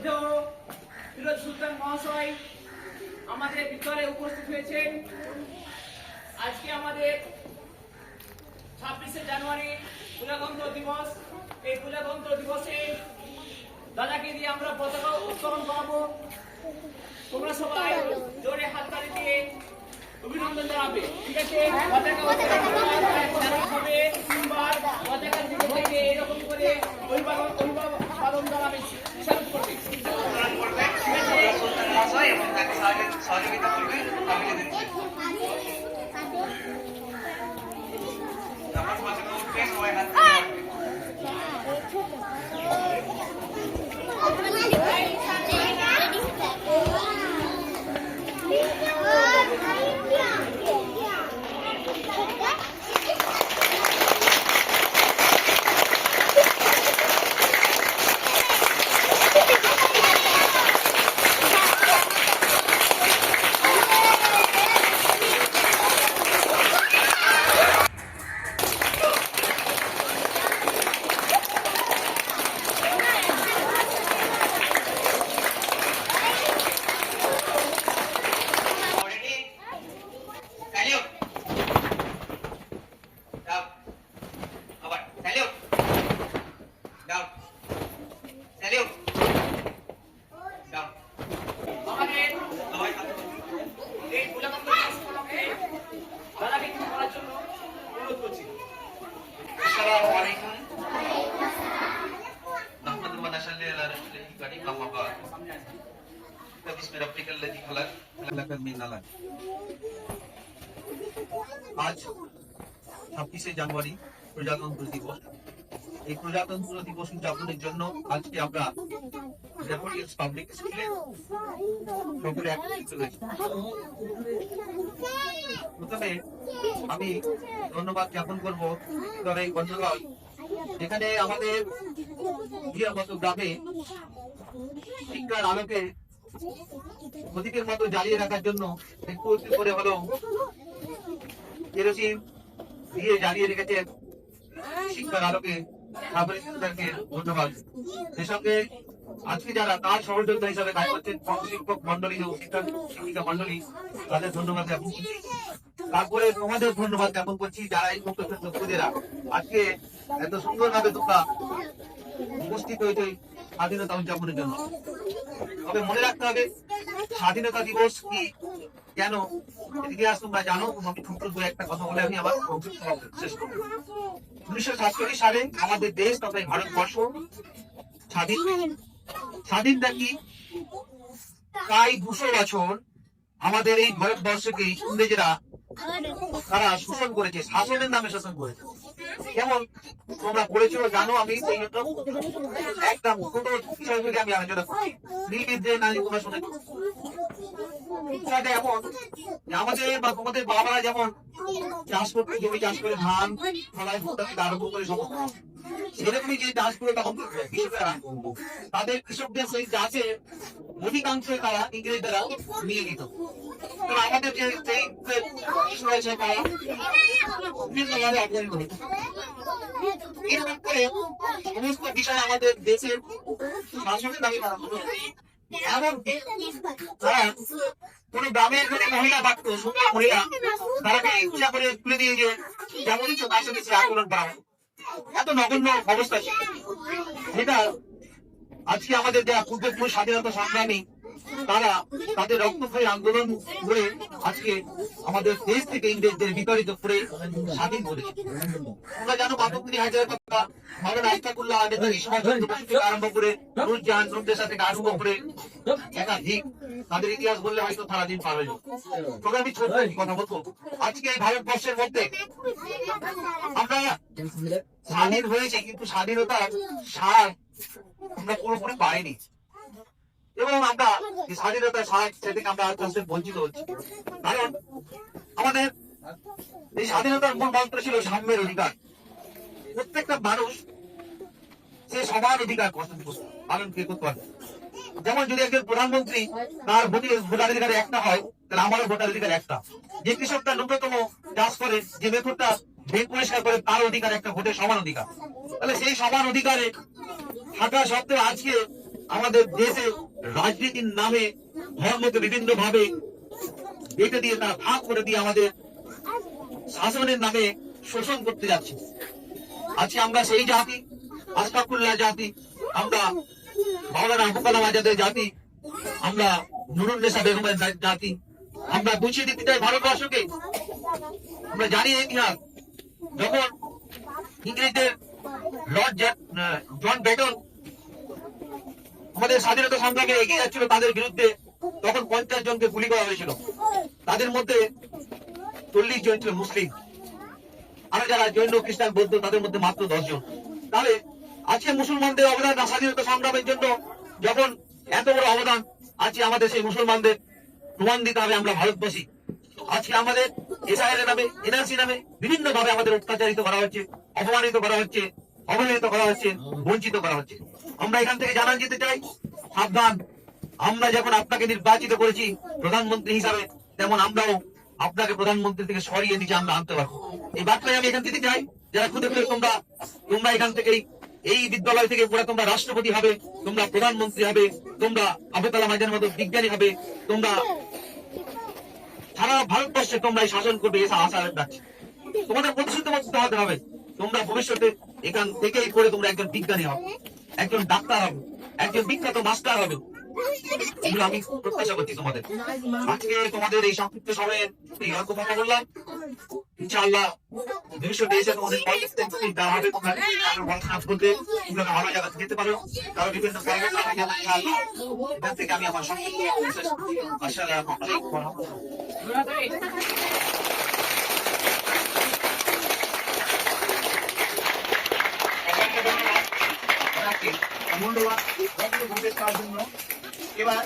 শ্রদ্ধেয় ফিরোজ সুলতান মহাশয় আমাদের ভিতরে উপস্থিত হয়েছেন। আজকে আমাদের 26শে জানুয়ারি প্রজাতন্ত্র দিবস। এই প্রজাতন্ত্র দিবসে দাদাকে দিয়ে আমরা পতাকা উত্তোলন করাবো। তোমরা সবাই জোরে হাততালি দিয়ে অভিনন্দন জানাবে, ঠিক আছে? পতাকা হবে তিনবার পতাকার দিকে থেকে এরকম করে অভিবাদন জানাবে, স্বাগত করবে, ঠিক আছে? এবং তাকে সহযোগিতা করবে। আমার পতাকা উঠবে, সবাই হাত আজ 26শে জানুয়ারি প্রজাতন্ত্র দিবস। এই প্রজাতন্ত্র দিবস উদযাপনের জন্য আজকে আমরা পাবলিক স্কুলে সকলে একত্রিত হয়েছি। প্রথমে আমি ধন্যবাদ জ্ঞাপন করবো গঞ্জগঞ্জ, যেখানে আমাদের মতো গ্রামে শিক্ষার আলোকে প্রতীকের মতো জ্বালিয়ে রাখার জন্য একটু একটু করে হলেও কেরোসিন দিয়ে জ্বালিয়ে রেখেছেন শিক্ষার আলোকে। ধন্যবাদ। সে সঙ্গে আজকে যারা তার সহযোগিতা হিসাবে কাজ করছেন শিক্ষক মন্ডলী ও শিক্ষিকা মন্ডলী, তাদের ধন্যবাদ জ্ঞাপন করছি। তারপরে তোমাদের ধন্যবাদ জ্ঞাপন করছি যারা এই মুখ্যরা আজকে এত সুন্দরভাবে তোমরা উপস্থিত হয়েছে স্বাধীনতা উদযাপনের জন্য। তবে মনে রাখতে হবে স্বাধীনতা দিবস কি, কেন, ইতিহাস তোমরা জানো। আমি ছোট্ট একটা কথা বলে আমি আমার শেষ করব। 1947 সালে আমাদের দেশ তথা ভারতবর্ষ স্বাধীন থাকি প্রায় 200 বছর আমাদের এই ভারতবর্ষকে ইংরেজরা তারা শোষণ করেছে, শাসনের নামে শোষণ করেছে। যেমন তোমরা পড়েছো জানো, আমি একটা ছোট বিষয় থেকে আমি আলোচনা করছি। তোমরা শুনেছো এমন আমাদের বা তোমাদের বাবারা যেমন চাষ করতে জমি চাষ করে ধান ফলায় আরম্ভ করে সমস্ত সেরকমই যে চাষ করে তখন কৃষকরা তাদের কৃষকদের সেই চাষের অধিকাংশ তারা ইংরেজরা নিয়ে নিত। আমাদের যে বিভিন্নভাবে অর্জন করে এরকম করে সমস্ত বিষয় আমাদের দেশের শাসনের দাবি করা হতো। এমনকি কোন গ্রামের যদি মহিলা থাকতো, সুন্দর মহিলা, তারাকে ইচ্ছা করে তুলে দিয়ে যে যেমন ইচ্ছা তার সাথে আন্দোলন করা হয়। এত নগণ্য অবস্থা ছিল যেটা আজকে আমাদের যারা পূর্বপুরুষ স্বাধীনতা সংগ্রামী তারা তাদের রক্তক্ষয়ী আন্দোলন করে আজকে আমাদের দেশ থেকে ইংরেজদের বিতাড়িত করে স্বাধীন করেছে। তোমরা জানো বাবুকুনি হাজার কথা মাওলানা আইতাকুল্লাহ নেতাজি থেকে আরম্ভ করে নুরজাহান নুরদেশা থেকে আরম্ভ করে একাধিক তাদের ইতিহাস বললে হয়তো সারাদিন পার হয়ে যাবে। তবে আমি ছোট কথা বলবো, আজকে এই ভারতবর্ষের মধ্যে আমরা স্বাধীন হয়েছে কিন্তু স্বাধীনতার স্বাদ আমরা পুরোপুরি পাইনি, এবং আমরা স্বাধীনতার স্বাদ থেকে আমরা আস্তে আস্তে বঞ্চিত হচ্ছি। কারণ আমাদের এই স্বাধীনতার মূল মন্ত্র ছিল সাম্যের অধিকার। প্রত্যেকটা মানুষ সে সমান অধিকার পালন করতে পারবে। যেমন যদি একজন প্রধানমন্ত্রী তার ভোটাধিকার একটা হয়, তাহলে আমারও ভোটাধিকার একটা। যে কৃষকটা ন্যূনতম চাষ করে, যে মেথডটা ভেদ পরিষ্কার করে, তার অধিকার একটা ভোটের সমান অধিকার। তাহলে সেই সমান অধিকারে থাকা সত্ত্বেও আজকে আমাদের দেশে রাজনীতির নামে ধর্মকে বিভিন্ন ভাবে বেটে দিয়ে তারা ভাগ করে দিয়ে আমাদের শাসনের নামে শোষণ করতে যাচ্ছে। আজকে আমরা সেই জাতি, আস্তাকুল্লাহ জাতি, আমরা মাওলানা আবুল কালাম আজাদের জাতি, আমরা নুরুন্নেসা বেগমের জাতি, আমরা বুঝিয়ে দিতে চাই ভারতবর্ষকে। আমরা জানি ইতিহাস, যখন ইংরেজদের লর্ড জন বেটন আমাদের স্বাধীনতা সংগ্রামে এগিয়ে যাচ্ছিল তাদের বিরুদ্ধে, তখন 50 জনকে গুলি করা হয়েছিল। তাদের মধ্যে 40 জন ছিল মুসলিম, আর যারা জৈন খ্রিস্টান বৌদ্ধ তাদের মধ্যে মাত্র 10 জন। তাহলে আজকে মুসলমানদের অবদান স্বাধীনতা সংগ্রামের জন্য যখন এত বড় অবদান, আজকে আমাদের সেই মুসলমানদের প্রমাণ দিতে হবে আমরা ভারতবাসী। আজকে আমাদের এসআইআর নামে, এনআরসি নামে বিভিন্ন ভাবে আমাদের অত্যাচারিত করা হচ্ছে, অপমানিত করা হচ্ছে, অবহেলিত করা হচ্ছে, বঞ্চিত করা হচ্ছে। আমরা এখান থেকে জানান দিতে চাই, সাবধান। আমরা যখন আপনাকে নির্বাচিত করেছি প্রধানমন্ত্রী হিসাবে, তেমন আমরাও আপনাকে প্রধানমন্ত্রী থেকে সরিয়ে নিচে আমরা আনতে পারবো। এই বার্তায় আমি এখান থেকে চাই, যারা খুদে খুদে তোমরা এখান থেকেই এই বিদ্যালয় থেকে পড়ে তোমরা রাষ্ট্রপতি হবে, তোমরা প্রধানমন্ত্রী হবে, তোমরা আবুল কালাম আজাদের মতো বিজ্ঞানী হবে, তোমরা সারা ভারতবর্ষে তোমরা এই শাসন করবে, এসা আশা রাখছি। তোমাদের প্রতিশ্রুতিবদ্ধ হতে হবে, তোমরা ভবিষ্যতে এখান থেকেই পড়ে তোমরা একজন বিজ্ঞানী হবে, একজন ডাক্তার হবে, একজন বিখ্যাত মাস্টার হবে। এগুলো আমি প্রত্যাশা করছি তোমাদের। আজকে তোমাদের এই সংক্ষিপ্ত সময়ের এই অল্প কথা বললাম, ইনশাআল্লাহ ভবিষ্যতে এসে তোমাদের দেওয়া হবে, তোমরা পড়াশোনা করতে তোমরা ভালো জায়গাতে যেতে পারো। কারণ বিভিন্ন প্রাইভেট এখান থেকে আমি আমার সংক্ষিপ্ত আসসালামু আলাইকুম ওয়া রাহমাতুল্লাহ। মূল্যবান বক্তব্য পেশ করার জন্য এবার